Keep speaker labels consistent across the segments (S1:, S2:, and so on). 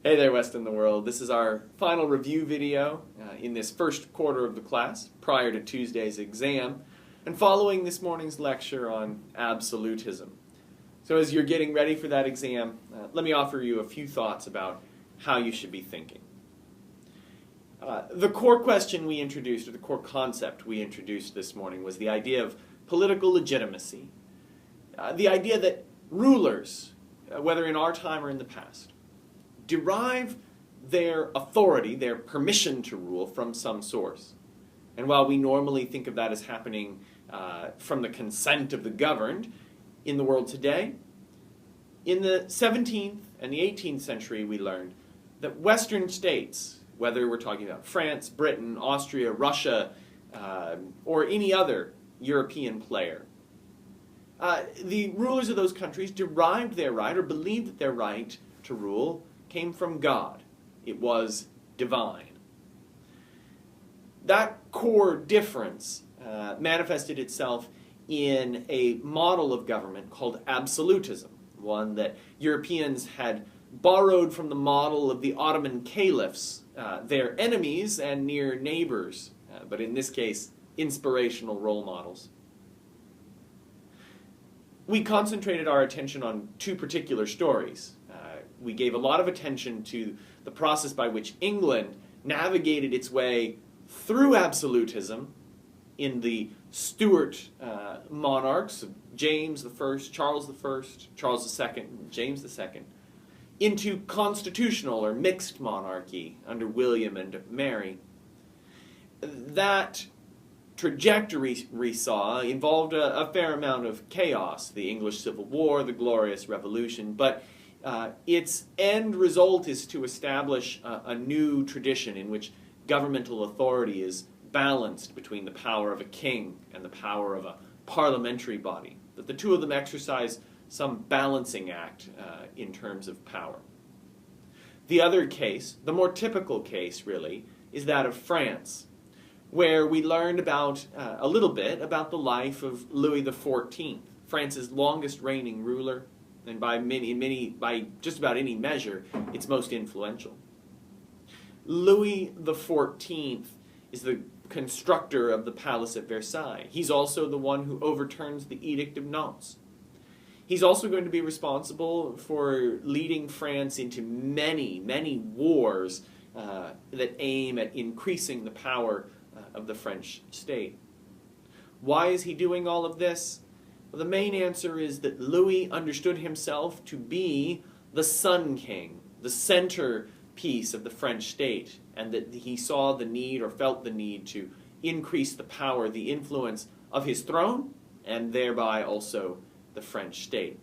S1: Hey there, West in the World. This is our final review video in this first quarter of the class, prior to Tuesday's exam, and following this morning's lecture on absolutism. So as you're getting ready for that exam, let me offer you a few thoughts about how you should be thinking. The core question we introduced, or the core concept we introduced this morning, was the idea of political legitimacy. The idea that rulers, whether in our time or in the past, derive their authority, their permission to rule, from some source. And while we normally think of that as happening from the consent of the governed, in the world today, in the 17th and the 18th century we learned that Western states, whether we're talking about France, Britain, Austria, Russia, or any other European player, the rulers of those countries derived their right, or believed that their right to rule came from God. It was divine. That core difference manifested itself in a model of government called absolutism, one that Europeans had borrowed from the model of the Ottoman caliphs, their enemies and near neighbors, but in this case, inspirational role models. We concentrated our attention on two particular stories. We gave a lot of attention to the process by which England navigated its way through absolutism in the Stuart monarchs of James I, Charles I, Charles II, James II, into constitutional or mixed monarchy under William and Mary. That trajectory we saw involved a fair amount of chaos, the English Civil War, the Glorious Revolution, but its end result is to establish a new tradition in which governmental authority is balanced between the power of a king and the power of a parliamentary body, that the two of them exercise some balancing act in terms of power. The other case, the more typical case really, is that of France, where we learned about a little bit about the life of Louis XIV, France's longest reigning ruler, and by just about any measure, its most influential. Louis XIV is the constructor of the palace at Versailles. He's also the one who overturns the Edict of Nantes. He's also going to be responsible for leading France into many, many wars that aim at increasing the power of the French state. Why is he doing all of this? Well, the main answer is that Louis understood himself to be the Sun King, the centerpiece of the French state, and that he saw the need, or felt the need, to increase the power, the influence of his throne, and thereby also the French state.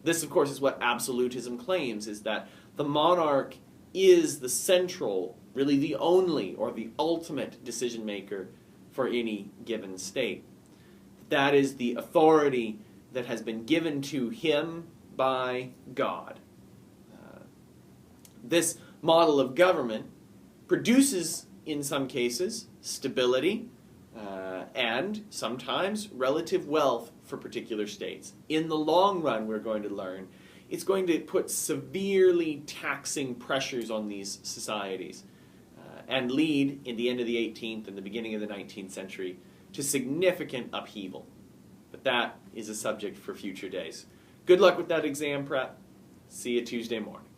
S1: This, of course, is what absolutism claims, is that the monarch is the central, really the only, or the ultimate decision maker for any given state. That is the authority that has been given to him by God. This model of government produces, in some cases, stability and sometimes relative wealth for particular states. In the long run, we're going to learn, it's going to put severely taxing pressures on these societies and lead, in the end of the 18th and the beginning of the 19th century, to significant upheaval. But that is a subject for future days. Good luck with that exam prep. See you Tuesday morning.